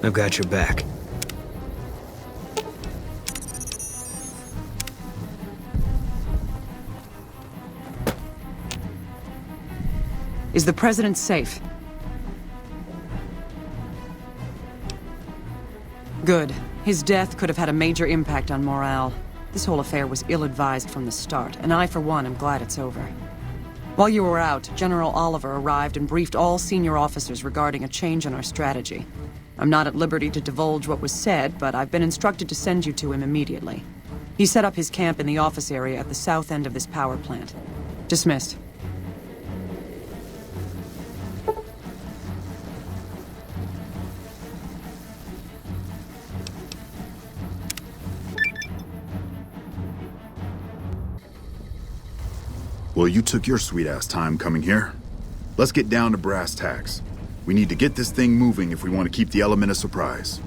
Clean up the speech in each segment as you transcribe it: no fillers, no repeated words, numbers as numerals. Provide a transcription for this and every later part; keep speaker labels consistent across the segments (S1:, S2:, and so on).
S1: I've got your back.
S2: Is the president safe? Good. His death could have had a major impact on morale. This whole affair was ill-advised from the start, and I, for one, am glad it's over. While you were out, General Oliver arrived and briefed all senior officers regarding a change in our strategy. I'm not at liberty to divulge what was said, but I've been instructed to send you to him immediately. He set up his camp in the office area at the south end of this power plant. Dismissed.
S3: Well, you took your sweet-ass time coming here. Let's get down to brass tacks. We need to get this thing moving if we want to keep the element of surprise.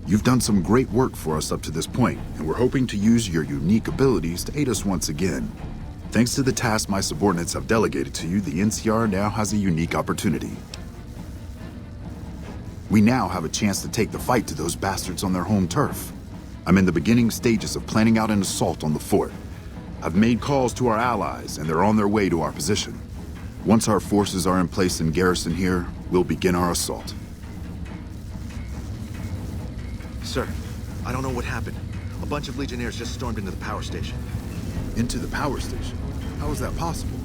S3: You've done some great work for us up to this point, and we're hoping to use your unique abilities to aid us once again. Thanks to the task my subordinates have delegated to you, the NCR now has a unique opportunity. We now have a chance to take the fight to those bastards on their home turf. I'm in the beginning stages of planning out an assault on the fort. I've made calls to our allies, and they're on their way to our position. Once our forces are in place in garrison here, we'll begin our assault.
S4: Sir, I don't know what happened. A bunch of Legionnaires just stormed into the power station.
S3: Into the power station? How is that possible?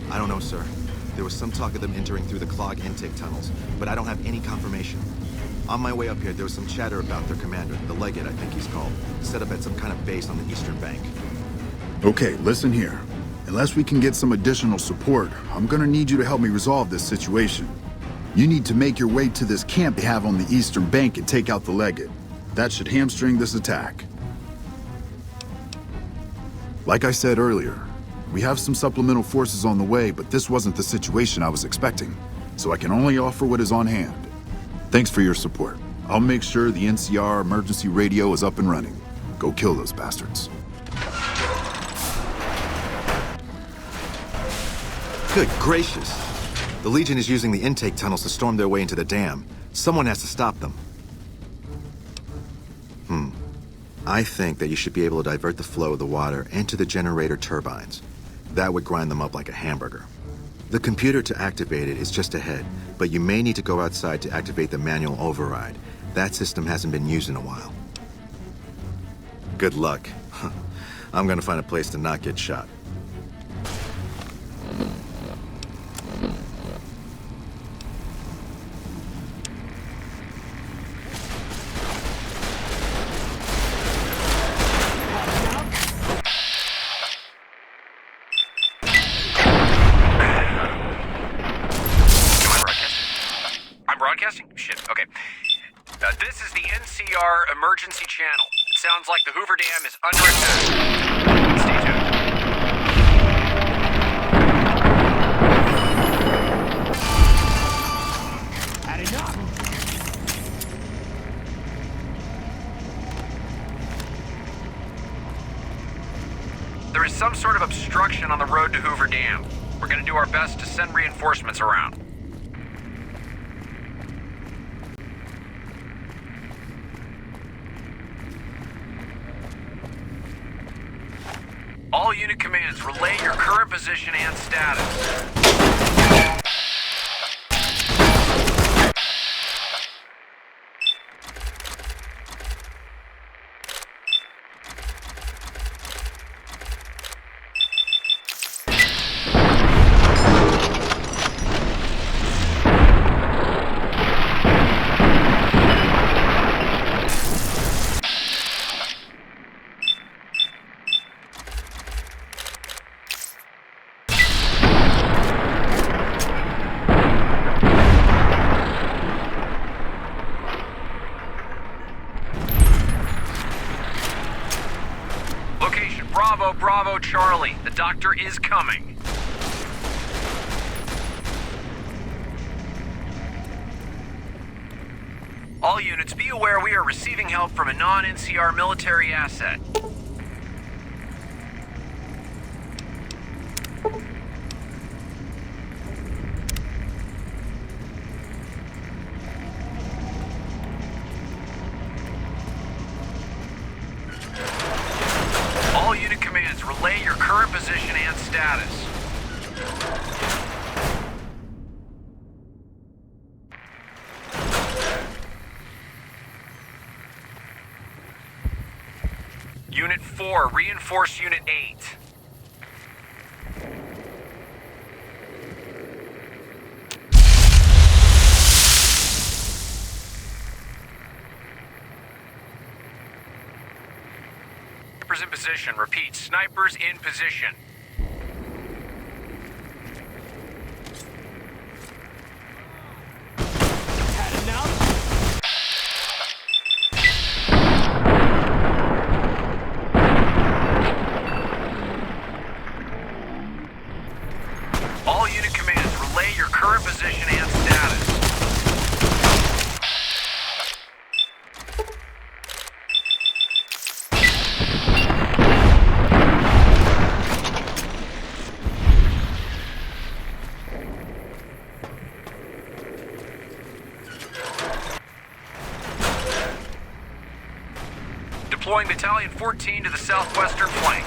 S4: I don't know, sir. There was some talk of them entering through the clog intake tunnels, but I don't have any confirmation. On my way up here, there was some chatter about their commander, the Legate, I think he's called, set up at some kind of base on the eastern bank.
S3: Okay, listen here. Unless we can get some additional support, I'm gonna need you to help me resolve this situation. You need to make your way to this camp they have on the eastern bank and take out the Legate. That should hamstring this attack. Like I said earlier, we have some supplemental forces on the way, but this wasn't the situation I was expecting, so I can only offer what is on hand. Thanks for your support. I'll make sure the NCR emergency radio is up and running. Go kill those bastards.
S4: Good gracious! The Legion is using the intake tunnels to storm their way into the dam. Someone has to stop them. I think that you should be able to divert the flow of the water into the generator turbines. That would grind them up like a hamburger. The computer to activate it is just ahead, but you may need to go outside to activate the manual override. That system hasn't been used in a while. Good luck. I'm gonna find a place to not get shot.
S5: Shit, okay. This is the NCR emergency channel. It sounds like the Hoover Dam is under attack. Stay tuned.
S6: Had enough!
S5: There is some sort of obstruction on the road to Hoover Dam. We're gonna do our best to send reinforcements around. All unit commands, relay your current position and status. Bravo, Charlie. The doctor is coming. All units, be aware we are receiving help from a non-NCR military asset. status. Unit 4, reinforce Unit 8. Snipers in position. Repeat, snipers in position.
S1: Had enough?
S5: All unit commands, relay your current position and status. Deploying Battalion 14 to the southwestern flank.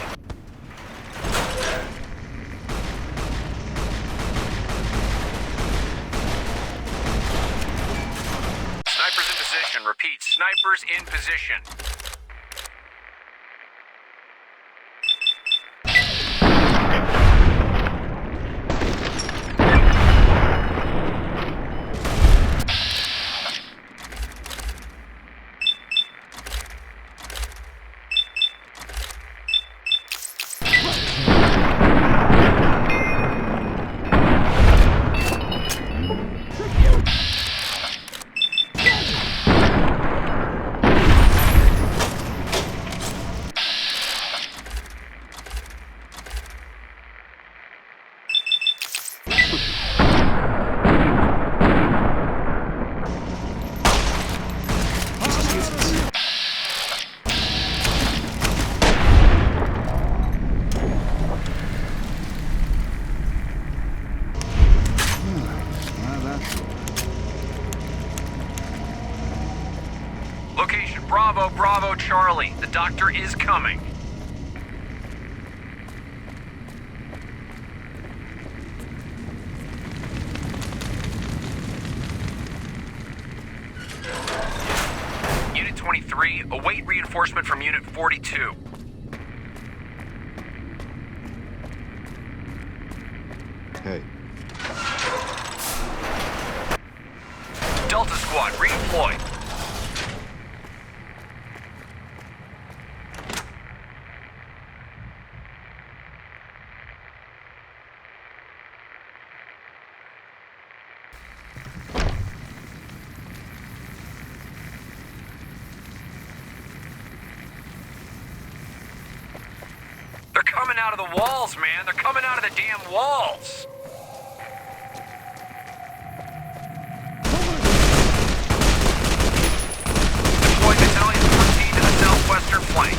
S5: Snipers in position. Repeat, snipers in position. Location, Bravo, Bravo, Charlie. The doctor is coming. Unit 23, await reinforcement from Unit 42.
S3: Hey,
S5: Delta Squad, redeploy. They're coming out of the walls, man. They're coming out of the damn walls. Deploy Battalion 14 to the southwestern flank.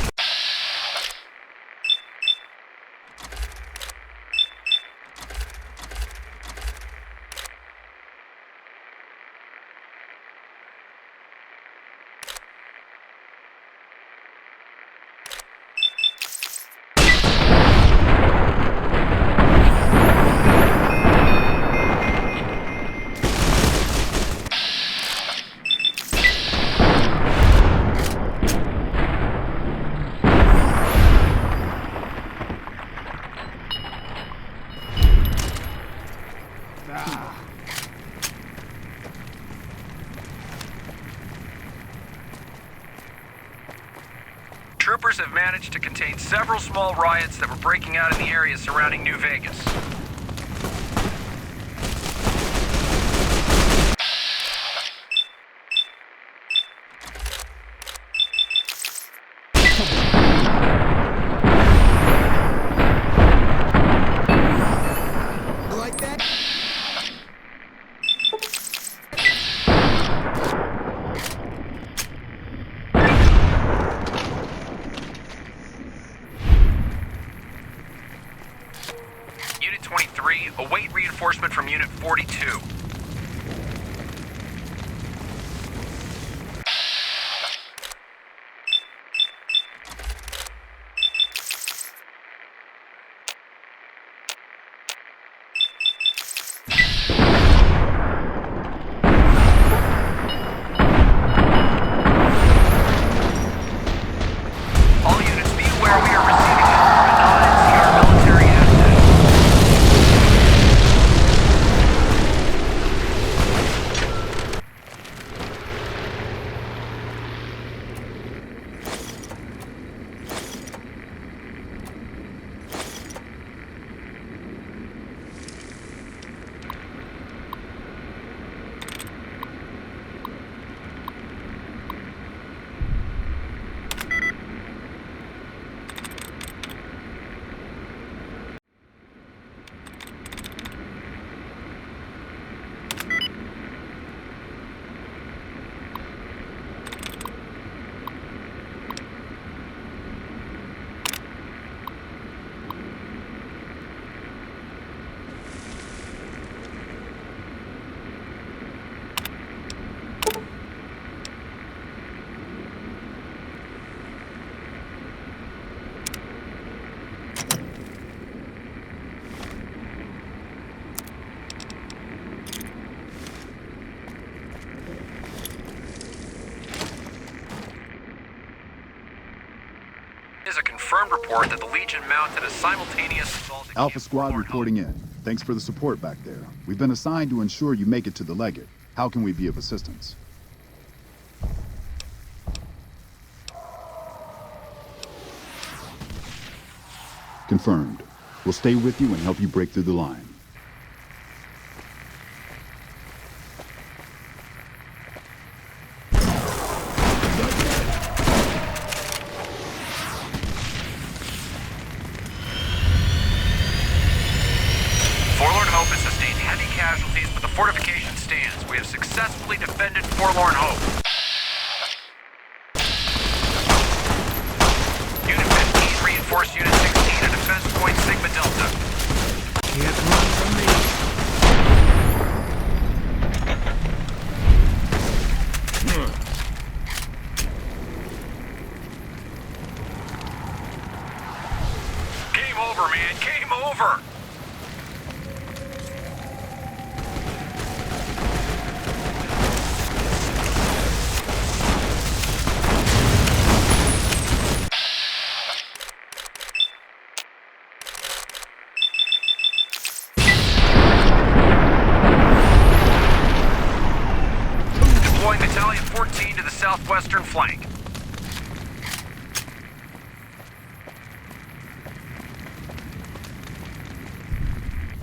S5: Troopers have managed to contain several small riots that were breaking out in the area surrounding New Vegas.
S1: Like that?
S5: Unit 23, await reinforcement from Unit 42. confirmed report that the Legion mounted a simultaneous assault at
S3: Alpha
S5: Camp
S3: Squad
S5: Forlorn
S3: reporting in. Thanks for the support back there. We've been assigned to ensure you make it to the Legate. How can we be of assistance? Confirmed. We'll stay with you and help you break through the line.
S5: Forlorn Hope has sustained heavy casualties, but the fortification stands. We have successfully defended Forlorn Hope. Unit 15, reinforce Unit 16 at defense point Sigma Delta.
S1: Can't run from me.
S5: Game over, man. Game over. Deploying Battalion 14 to the southwestern flank.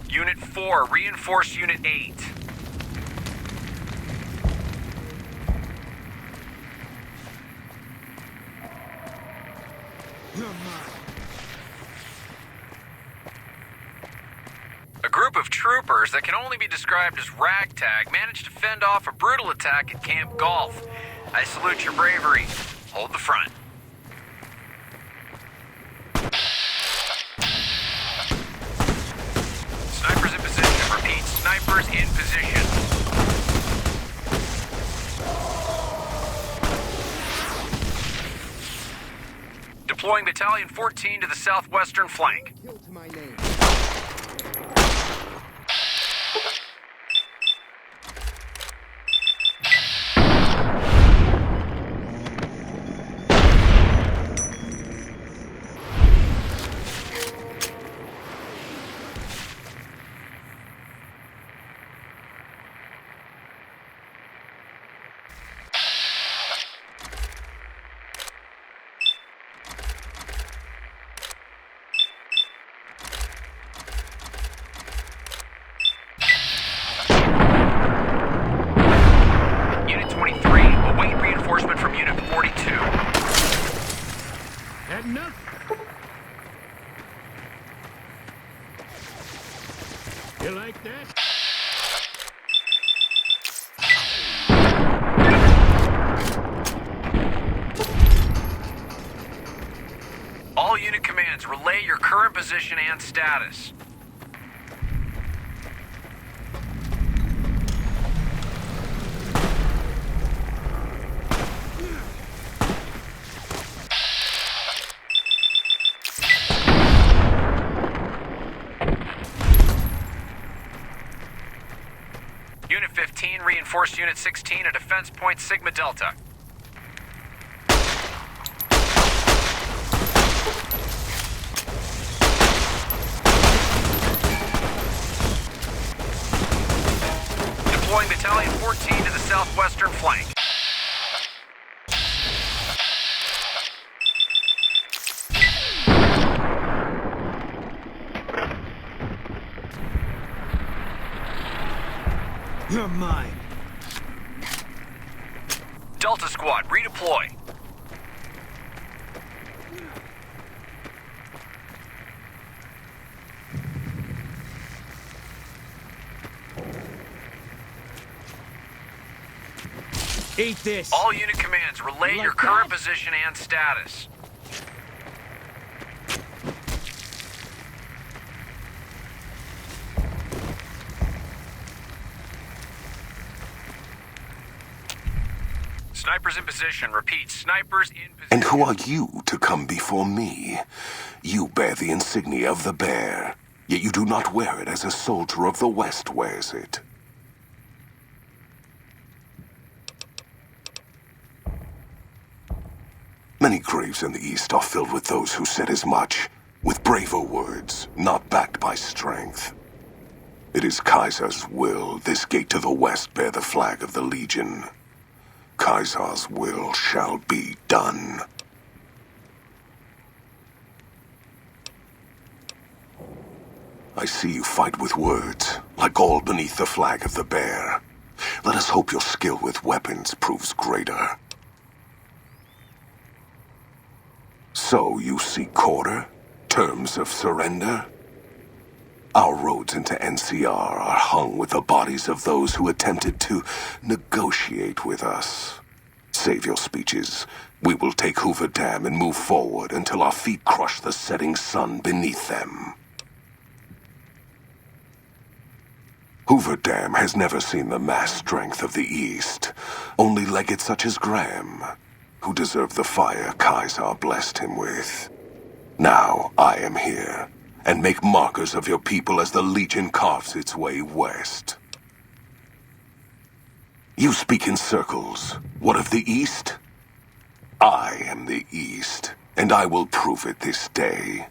S5: Unit 4, reinforce Unit 8. A group of troopers that can only be described as ragtag managed to fend off a brutal attack at Camp Golf. I salute your bravery. Hold the front. Snipers in position. Repeat, snipers in position. Deploying Battalion 14 to the southwestern flank.
S1: Kill to my name.
S5: Unit 23, await reinforcement from Unit 42.
S1: Had enough? You like that?
S5: All unit commands, relay your current position and status. Unit 15, reinforce Unit 16 at defense point Sigma Delta. Deploying Battalion 14 to the southwestern flank.
S1: You're mine.
S5: Delta Squad, redeploy.
S1: Eat this.
S5: All unit commands, relay
S1: Like
S5: your current
S1: that?
S5: position and status. Snipers in position. Repeat, snipers in position.
S6: And who are you to come before me? You bear the insignia of the bear, yet you do not wear it as a soldier of the West wears it. Many graves in the East are filled with those who said as much, with braver words, not backed by strength. It is Kaiser's will this gate to the west bear the flag of the Legion. Kaiser's will shall be done. I see you fight with words, like all beneath the flag of the bear. Let us hope your skill with weapons proves greater. So you seek quarter? Terms of surrender? Our roads into NCR are hung with the bodies of those who attempted to negotiate with us. Save your speeches. We will take Hoover Dam and move forward until our feet crush the setting sun beneath them. Hoover Dam has never seen the mass strength of the East. Only legates such as Graham, who deserve the fire Kaiser blessed him with. Now I am here, and make markers of your people as the Legion carves its way west. You speak in circles. What of the East? I am the East, and I will prove it this day.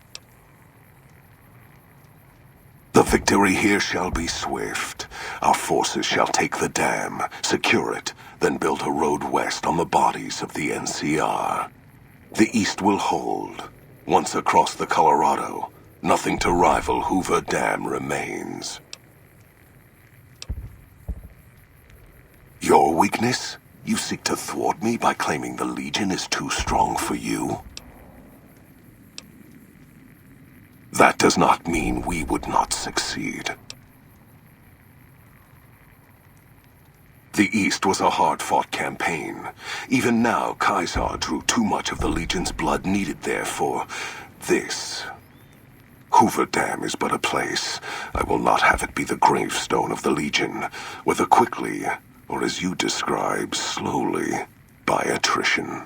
S6: The victory here shall be swift. Our forces shall take the dam, secure it, then build a road west on the bodies of the NCR. The East will hold. Once across the Colorado, nothing to rival Hoover Dam remains. Your weakness? You seek to thwart me by claiming the Legion is too strong for you? That does not mean we would not succeed. The East was a hard-fought campaign. Even now, Kaiser drew too much of the Legion's blood needed there for this. Hoover Dam is but a place. I will not have it be the gravestone of the Legion, whether quickly, or as you describe, slowly, by attrition.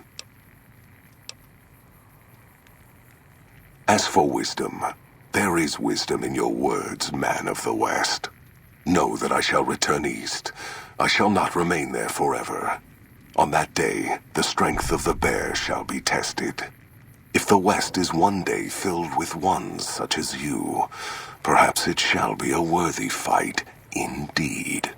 S6: As for wisdom, there is wisdom in your words, man of the West. Know that I shall return east. I shall not remain there forever. On that day, the strength of the bear shall be tested. If the West is one day filled with ones such as you, perhaps it shall be a worthy fight indeed.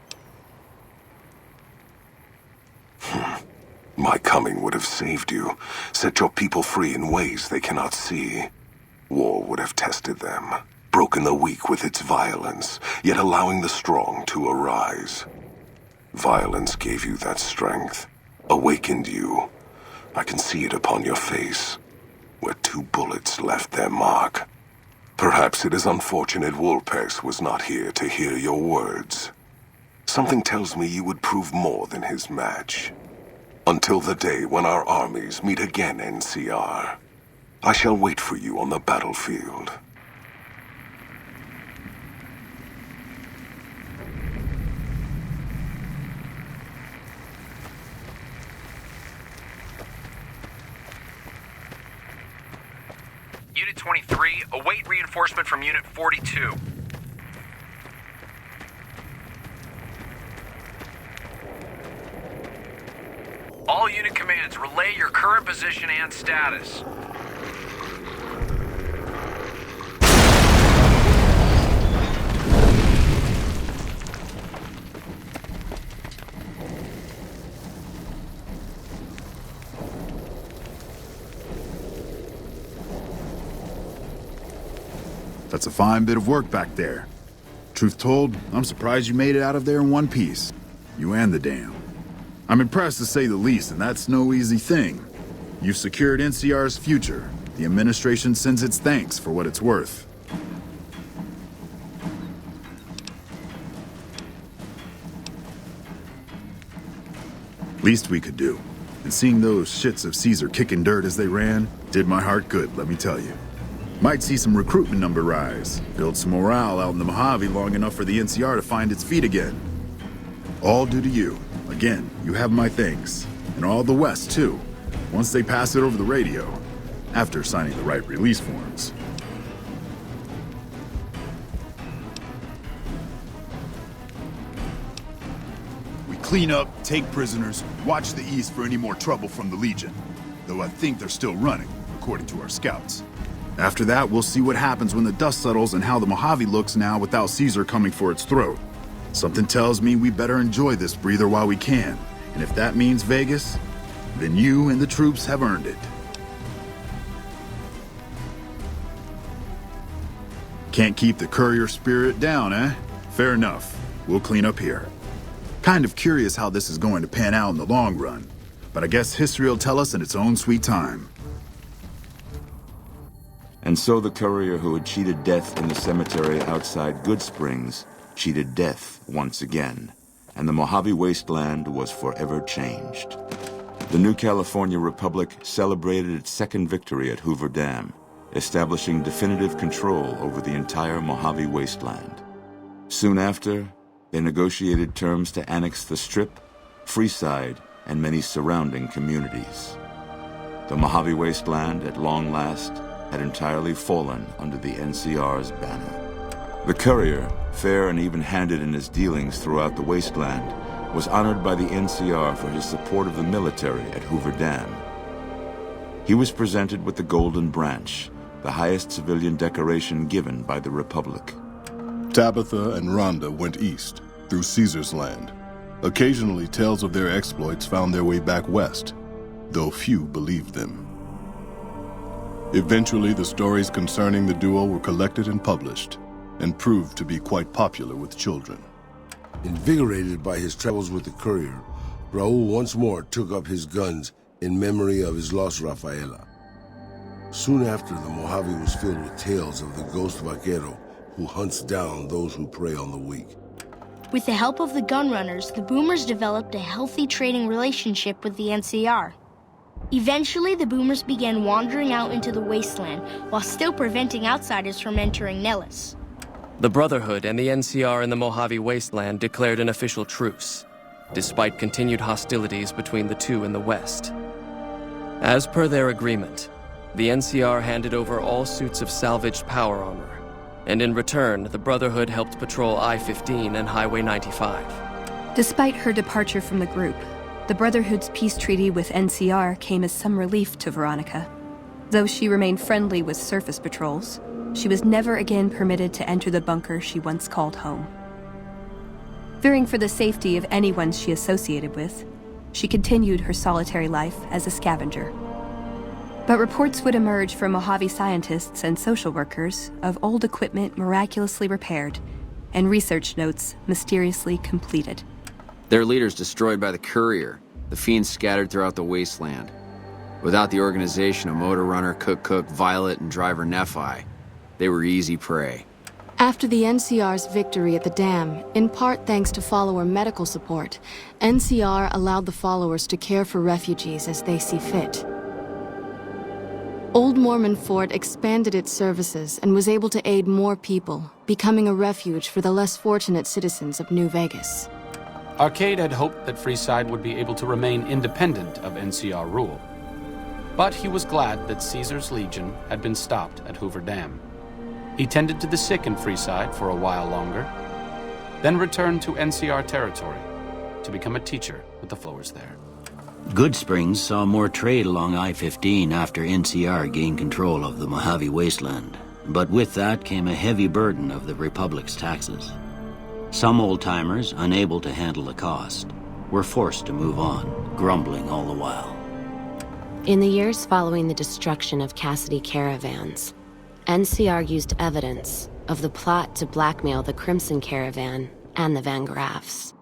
S6: My coming would have saved you, set your people free in ways they cannot see. War would have tested them, broken the weak with its violence, yet allowing the strong to arise. Violence gave you that strength, awakened you. I can see it upon your face, where 2 bullets left their mark. Perhaps it is unfortunate Wolpers was not here to hear your words. Something tells me you would prove more than his match. Until the day when our armies meet again, NCR. I shall wait for you on the battlefield.
S5: Unit 23, await reinforcement from Unit 42. All unit commands, relay your current position and status.
S3: That's a fine bit of work back there. Truth told, I'm surprised you made it out of there in one piece. You and the dam. I'm impressed to say the least, and that's no easy thing. You've secured NCR's future. The administration sends its thanks for what it's worth. Least we could do. And seeing those shits of Caesar kicking dirt as they ran did my heart good, let me tell you. Might see some recruitment number rise, build some morale out in the Mojave long enough for the NCR to find its feet again. All due to you. Again, you have my thanks. And all the West, too. Once they pass it over the radio. After signing the right release forms. We clean up, take prisoners, watch the East for any more trouble from the Legion. though I think they're still running, according to our scouts. After that, we'll see what happens when the dust settles and how the Mojave looks now without Caesar coming for its throat. Something tells me we better enjoy this breather while we can, and if that means Vegas, then you and the troops have earned it. Can't keep the courier spirit down, eh? Fair enough. We'll clean up here. Kind of curious how this is going to pan out in the long run, but I guess history will tell us in its own sweet time.
S7: And so the courier who had cheated death in the cemetery outside Good Springs cheated death once again, and the Mojave wasteland was forever changed. The new California Republic celebrated its second victory at Hoover Dam, establishing definitive control over the entire Mojave wasteland. Soon after, they negotiated terms to annex the Strip, Freeside, and many surrounding communities. The Mojave wasteland, at long last, had entirely fallen under the NCR's banner. The courier, fair and even-handed in his dealings throughout the wasteland, was honored by the NCR for his support of the military at Hoover Dam. He was presented with the Golden Branch, the highest civilian decoration given by the Republic.
S8: Tabitha and Rhonda went east, through Caesar's land. Occasionally, tales of their exploits found their way back west, though few believed them. Eventually, the stories concerning the duo were collected and published, and proved to be quite popular with children.
S9: Invigorated by his travels with the courier, Raul once more took up his guns in memory of his lost Rafaela. Soon after, the Mojave was filled with tales of the ghost vaquero who hunts down those who prey on the weak.
S10: With the help of the gunrunners, the Boomers developed a healthy trading relationship with the NCR. Eventually, the Boomers began wandering out into the wasteland while still preventing outsiders from entering Nellis.
S11: The Brotherhood and the NCR in the Mojave wasteland declared an official truce, despite continued hostilities between the two in the west. As per their agreement, the NCR handed over all suits of salvaged power armor, and in return, the Brotherhood helped patrol I-15 and Highway 95.
S12: Despite her departure from the group, the Brotherhood's peace treaty with NCR came as some relief to Veronica. Though she remained friendly with surface patrols, she was never again permitted to enter the bunker she once called home. Fearing for the safety of anyone she associated with, she continued her solitary life as a scavenger. But reports would emerge from Mojave scientists and social workers of old equipment miraculously repaired and research notes mysteriously completed.
S5: Their leaders destroyed by the courier, the fiends scattered throughout the wasteland. Without the organization of Motor Runner, Cook, Violet, and driver Nephi, they were easy prey.
S13: After the NCR's victory at the dam, in part thanks to follower medical support, NCR allowed the followers to care for refugees as they see fit. Old Mormon Fort expanded its services and was able to aid more people, becoming a refuge for the less fortunate citizens of New Vegas.
S14: Arcade had hoped that Freeside would be able to remain independent of NCR rule. But he was glad that Caesar's Legion had been stopped at Hoover Dam. He tended to the sick in Freeside for a while longer, then returned to NCR territory to become a teacher with the flowers there.
S15: Good Springs saw more trade along I-15 after NCR gained control of the Mojave wasteland, but with that came a heavy burden of the Republic's taxes. Some old-timers, unable to handle the cost, were forced to move on, grumbling all the while.
S16: In the years following the destruction of Cassidy caravans, NCR used evidence of the plot to blackmail the Crimson Caravan and the Van Graffs.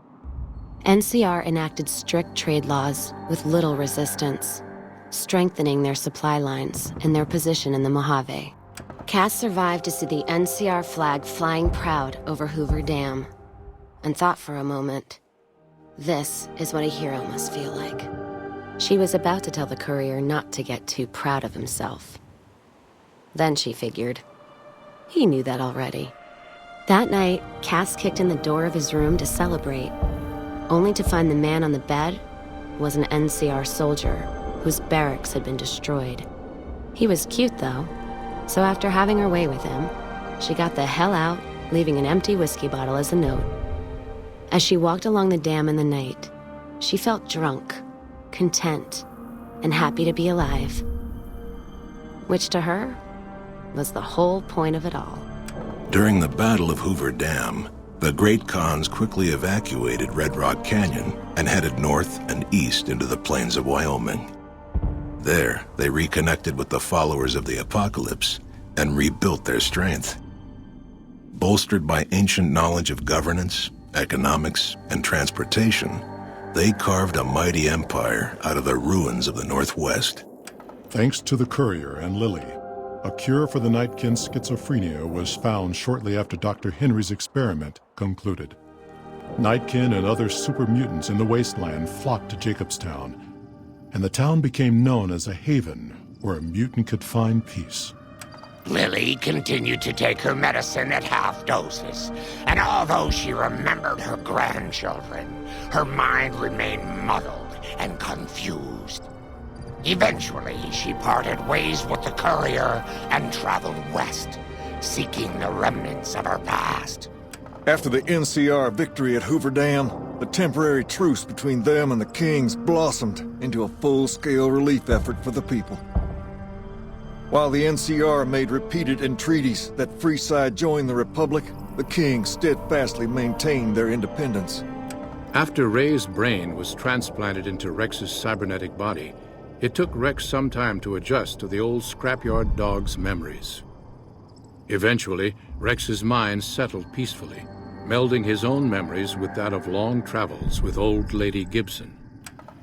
S16: NCR enacted strict trade laws with little resistance, strengthening their supply lines and their position in the Mojave. Cass survived to see the NCR flag flying proud over Hoover Dam, and thought for a moment, this is what a hero must feel like. She was about to tell the courier not to get too proud of himself. Then she figured, he knew that already. That night, Cass kicked in the door of his room to celebrate, only to find the man on the bed was an NCR soldier whose barracks had been destroyed. He was cute, though, so after having her way with him, she got the hell out, leaving an empty whiskey bottle as a note. As she walked along the dam in the night, she felt drunk, content, and happy to be alive. Which to her was the whole point of it all.
S17: During the Battle of Hoover Dam, the Great Khans quickly evacuated Red Rock Canyon and headed north and east into the plains of Wyoming. There, they reconnected with the followers of the Apocalypse and rebuilt their strength. Bolstered by ancient knowledge of governance, economics, and transportation, they carved a mighty empire out of the ruins of the Northwest.
S18: Thanks to the Courier and Lily, a cure for the Nightkin's schizophrenia was found shortly after Dr. Henry's experiment concluded. Nightkin and other super mutants in the wasteland flocked to Jacobstown, and the town became known as a haven where a mutant could find peace.
S19: Lily continued to take her medicine at half doses, and although she remembered her grandchildren, her mind remained muddled and confused. Eventually, she parted ways with the Courier and traveled west, seeking the remnants of her past.
S20: After the NCR victory at Hoover Dam, the temporary truce between them and the Kings blossomed into a full-scale relief effort for the people. While the NCR made repeated entreaties that Freeside join the Republic, the Kings steadfastly maintained their independence.
S21: After Ray's brain was transplanted into Rex's cybernetic body, it took Rex some time to adjust to the old scrapyard dog's memories. Eventually, Rex's mind settled peacefully, melding his own memories with that of long travels with old Lady Gibson.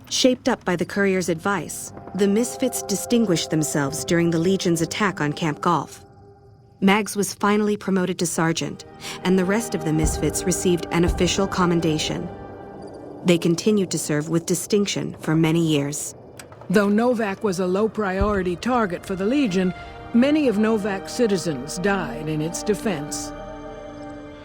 S22: Shaped up by the Courier's advice, the Misfits distinguished themselves during the Legion's attack on Camp Golf. Mags was finally promoted to sergeant, and the rest of the Misfits received an official commendation. They continued to serve with distinction for many years.
S23: Though Novak was a low-priority target for the Legion, many of Novak's citizens died in its defense.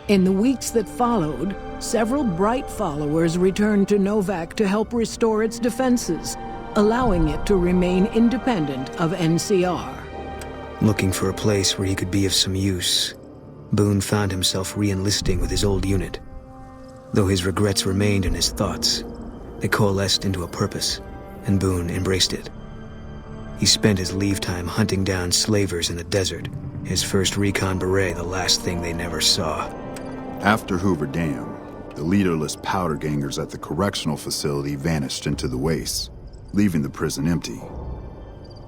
S23: In the weeks that followed, several bright followers returned to Novak to help restore its defenses, allowing it to remain independent of NCR.
S24: Looking for a place where he could be of some use, Boone found himself re-enlisting with his old unit. Though his regrets remained in his thoughts, they coalesced into a purpose, and Boone embraced it. He spent his leave time hunting down slavers in the desert, his first recon beret the last thing they never saw.
S3: After Hoover Dam, the leaderless powder gangers at the correctional facility vanished into the wastes, leaving the prison empty.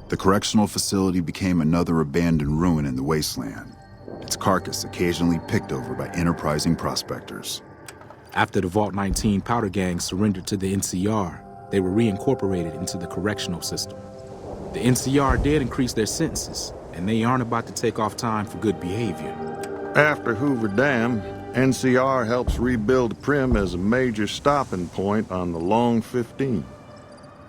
S3: The correctional facility became another abandoned ruin in the wasteland, its carcass occasionally picked over by enterprising prospectors.
S25: After the Vault 19 powder gang surrendered to the NCR, they were reincorporated into the correctional system. The NCR did increase their sentences, and they aren't about to take off time for good behavior.
S20: After Hoover Dam, NCR helps rebuild Prim as a major stopping point on the Long 15.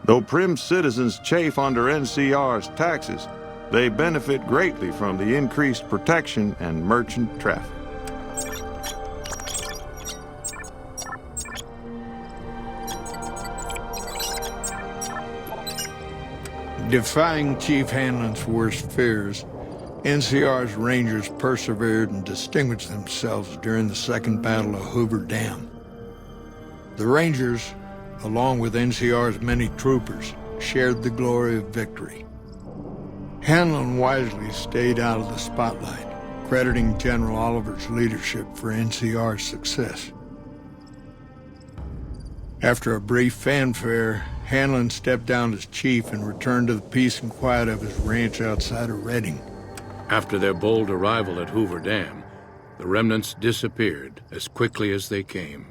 S20: Though Prim's citizens chafe under NCR's taxes, they benefit greatly from the increased protection and merchant traffic.
S26: Defying Chief Hanlon's worst fears, NCR's Rangers persevered and distinguished themselves during the Second Battle of Hoover Dam. The Rangers, along with NCR's many troopers, shared the glory of victory. Hanlon wisely stayed out of the spotlight, crediting General Oliver's leadership for NCR's success. After a brief fanfare, Hanlon stepped down as chief and returned to the peace and quiet of his ranch outside of Redding.
S21: After their bold arrival at Hoover Dam, the remnants disappeared as quickly as they came.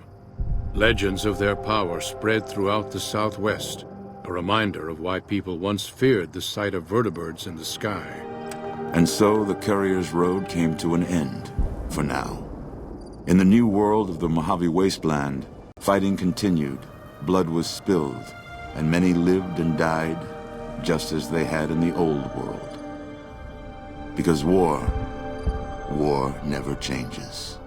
S21: Legends of their power spread throughout the Southwest, a reminder of why people once feared the sight of vertibirds in the sky.
S7: And so the Courier's road came to an end, for now. In the new world of the Mojave Wasteland, fighting continued, blood was spilled, and many lived and died just as they had in the old world. Because war never changes.